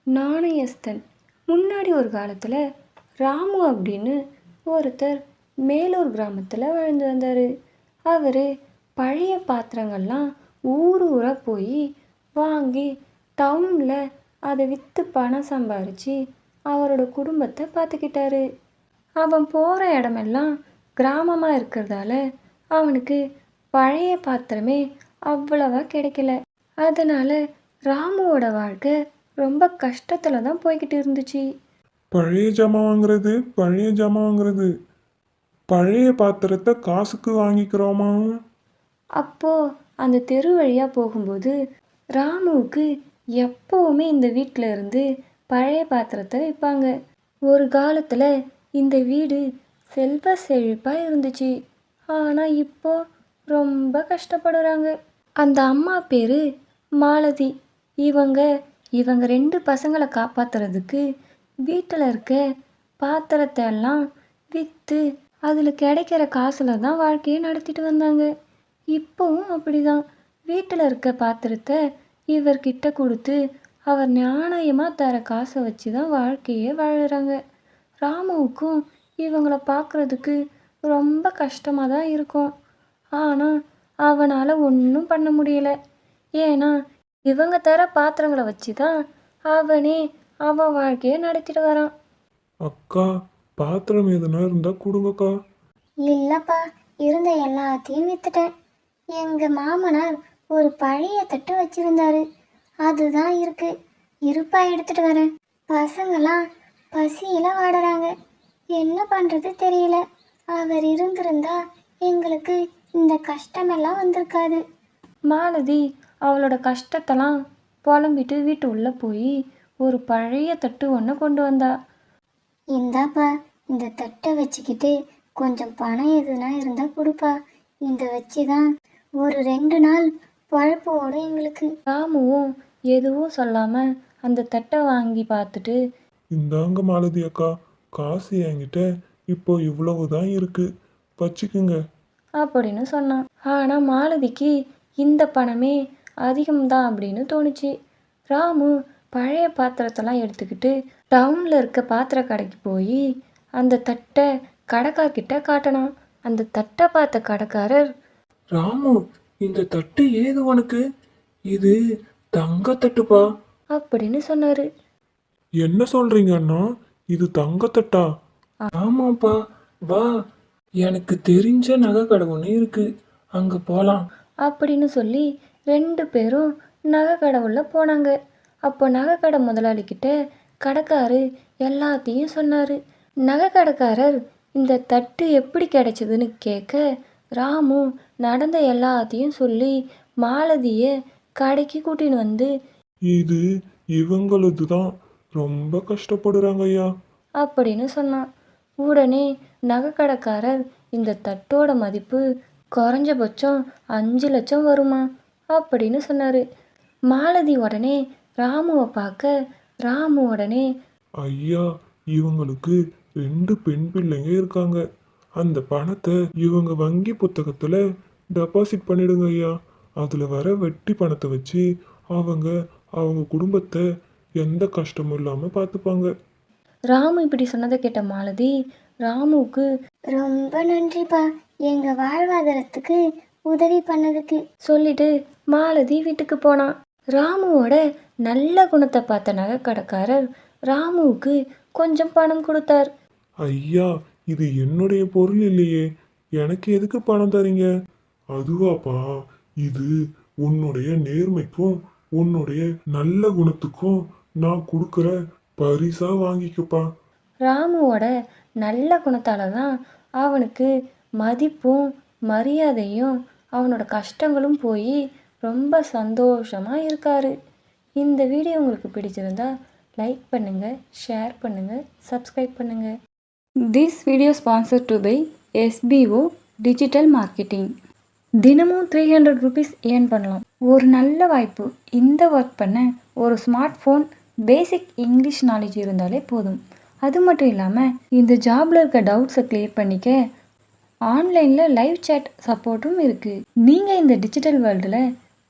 நாணயஸ்தன். முன்னாடி ஒரு காலத்தில் ராமு அப்படின்னு ஒருத்தர் மேலூர் கிராமத்தில் வாழ்ந்து வந்தார். அவர் பழைய பாத்திரங்கள்லாம் ஊராக போய் வாங்கி டவுனில் அதை விற்று பணம் சம்பாரித்து அவரோட குடும்பத்தை பார்த்துக்கிட்டாரு. அவன் போகிற இடமெல்லாம் கிராமமாக இருக்கிறதால அவனுக்கு பழைய பாத்திரமே அவ்வளவா கிடைக்கல. அதனால் ராமுவோட வாழ்க்கை ரொம்ப கஷ்டத்தில் தான் போய்கிட்டு இருந்துச்சு. பழைய ஜாமான் வாங்குறது பழைய பாத்திரத்தை காசுக்கு வாங்கிக்கிறோமா? அப்போது அந்த தெரு வழியாக போகும்போது ராமுவுக்கு எப்போவுமே இந்த வீட்டில் இருந்து பழைய பாத்திரத்தை விற்பாங்க. ஒரு காலத்தில் இந்த வீடு செல்வ செழிப்பாக இருந்துச்சு. ஆனால் இப்போ ரொம்ப கஷ்டப்படுறாங்க. அந்த அம்மா பேர் மாலதி. இவங்க 2 பசங்களை காப்பாற்றுறதுக்கு வீட்டில் இருக்க பாத்திரத்தை எல்லாம் விற்று அதில் கிடைக்கிற காசில் தான் வாழ்க்கையை நடத்திட்டு வந்தாங்க. இப்போவும் அப்படிதான். வீட்டில் இருக்க பாத்திரத்தை இவர்கிட்ட கொடுத்து அவர் நாணயமாக தர காசை வச்சு தான் வாழ்க்கையே வாழுறாங்க. ராமுவுக்கும் இவங்களை பார்க்குறதுக்கு ரொம்ப கஷ்டமாக தான் இருக்கும். ஆனால் அவனால் ஒன்றும் பண்ண முடியல. ஏன்னா இவங்க தர பாத்திரங்களை வச்சு தான் அவன் வாழ்க்கையை நடத்திட்டு வரான். அக்கா, பாத்திரம் எதுனா இருந்தா கொடுங்கக்கா. இல்லப்பா, இருந்த எல்லாத்தையும் வித்துட்டேன். எங்க மாமனார் ஒரு பழைய தட்டு வச்சிருந்தாரு, அதுதான் இருக்கு. இருப்பா, எடுத்துட்டு வரேன். பசங்களாம் பசியில வாடுறாங்க, என்ன பண்றது தெரியல. அவர் இருந்திருந்தா எங்களுக்கு இந்த கஷ்டமெல்லாம் வந்திருக்காது. மாலதி அவளோட கஷ்டத்தெல்லாம் புலம்பிட்டு வீட்டு உள்ளே போய் ஒரு பழைய தட்டு ஒன்று கொண்டு வந்தா. இந்தாப்பா, இந்த தட்டை வச்சுக்கிட்டு கொஞ்சம் பணம் எதுனா இருந்தால் கொடுப்பா. இந்த வச்சு தான் ஒரு 2 நாள் பழப்பு ஓடும் எங்களுக்கு. ராமுவும் எதுவும் சொல்லாமல் அந்த தட்டை வாங்கி பார்த்துட்டு, இந்தாங்க மாலதி அக்கா, காசு என்கிட்ட இப்போ இவ்வளவுதான் இருக்கு, வச்சுக்குங்க அப்படின்னு சொன்னான். ஆனால் மாலதிக்கு இந்த பணமே அதிகம்தான் அப்படின்னு தோணுச்சு. ராமு பழைய பாத்திரத்தெல்லாம் எடுத்துக்கிட்டு டவுனில் இருக்க பாத்திர கடைக்கு போய் அந்த தட்டை கடைக்கார்கிட்ட காட்டினான். அந்த தட்டை பார்த்த கடைக்காரர், ராமு, இந்த தட்டு ஏது உனக்கு? இது தங்க தட்டுப்பா அப்படின்னு சொன்னார். என்ன சொல்றீங்க அண்ணா? இது தங்க தட்டா? ஆமாப்பா, வா, எனக்கு தெரிஞ்ச நகை கடை ஒன்று இருக்கு, அங்கே போகலாம் அப்படின்னு சொல்லி 2 பேரும் நகை கடை உள்ள போனாங்க. அப்போ நகை கடை முதலாளிக்கிட்ட கடைக்காரு எல்லாத்தையும் சொன்னார். நகை கடைக்காரர் இந்த தட்டு எப்படி கிடைச்சதுன்னு கேட்க ராமு நடந்த எல்லாத்தையும் சொல்லி மாலதியை கடைக்கு கூட்டின்னு வந்து, இது இவங்களது தான், ரொம்ப கஷ்டப்படுறாங்க ஐயா அப்படின்னு சொன்னான். உடனே நகை கடைக்காரர் இந்த தட்டோட மதிப்பு குறைஞ்சபட்சம் 5 லட்சம் வருமா அப்படின்னு சொன்னார். மாலதி உடனே ராமுவை பார்க்க ராமு உடனே, ஐயா, இவங்களுக்கு 2 பெண் பிள்ளைங்க இருக்காங்க. அந்த பணத்தை இவங்க வங்கி புத்தகத்துல டெபாசிட் பண்ணிடுங்க ஐயா. அதுல வர வட்டி பணத்தை வச்சு அவங்க குடும்பத்தை எந்த கஷ்டமும் இல்லாம பார்த்துப்பாங்க. ராமு இப்படி சொன்னதை கேட்ட மாலதி ராமுவுக்கு ரொம்ப நன்றிப்பா, எங்க வாழ்வாதாரத்துக்கு உதவி பண்ணதுக்கு சொல்லிட்டு மாலதி வீட்டுக்கு போனான். ராமுவோட நல்ல குணத்தை பார்த்த நகை கடைக்காரர் ராமுவுக்கு கொஞ்சம் பணம் கொடுத்தார். ஐயா, இது என்னுடைய பொருள் இல்லையே, எனக்கு எதுக்கு பணம் தரீங்க? அதுவாப்பா, இது உன்னுடைய நேர்மைக்கும் உன்னுடைய நல்ல குணத்துக்கும் நான் கொடுக்குற பரிசா, வாங்கிக்கப்பா. ராமுவோட நல்ல குணத்தால தான் அவனுக்கு மதிப்பும் மரியாதையும் அவனோட கஷ்டங்களும் போய் ரொம்ப சந்தோஷமாக இருக்காரு. இந்த வீடியோ உங்களுக்கு பிடிச்சிருந்தா லைக் பண்ணுங்கள், ஷேர் பண்ணுங்கள், சப்ஸ்கிரைப் பண்ணுங்கள். This video sponsored to by SBO digital marketing. தினமும் 300 rupees ஏர்ன் பண்ணலாம். ஒரு நல்ல வாய்ப்பு. இந்த ஒர்க் பண்ண ஒரு ஸ்மார்ட் ஃபோன், பேசிக் இங்கிலீஷ் நாலேஜ் இருந்தாலே போதும். அது மட்டும் இல்லாமல் இந்த ஜாபில் இருக்க டவுட்ஸை கிளியர் பண்ணிக்க ஆன்லைனில் லைவ் சேட் சப்போர்ட்டும் இருக்குது. நீங்கள் இந்த டிஜிட்டல் வேர்ல்டில்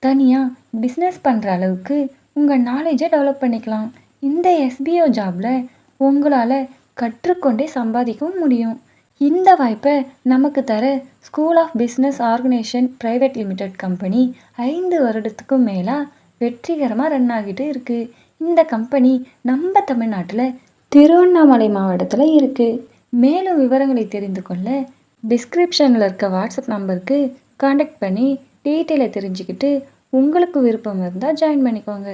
தனியாக பிஸ்னஸ் பண்ணுற அளவுக்கு உங்கள் நாலேஜை டெவலப் பண்ணிக்கலாம். இந்த எஸ்பிஓ ஜாபில் உங்களால் கற்றுக்கொண்டே சம்பாதிக்கவும் முடியும். இந்த வாய்ப்பை நமக்கு தர school of business organisation private limited company 5 வருடத்துக்கும் மேலாக வெற்றிகரமாக ரன் ஆகிட்டு இருக்குது. இந்த கம்பெனி நம்ம தமிழ்நாட்டில் திருவண்ணாமலை மாவட்டத்தில் இருக்குது. மேலும் விவரங்களை தெரிந்து கொள்ள டிஸ்கிரிப்ஷனில் இருக்க வாட்ஸ்அப் நம்பருக்கு காண்டாக்ட் பண்ணி டீட்டெயிலை தெரிஞ்சுக்கிட்டு உங்களுக்கு விருப்பம் இருந்தால் ஜாயின் பண்ணிக்கோங்க.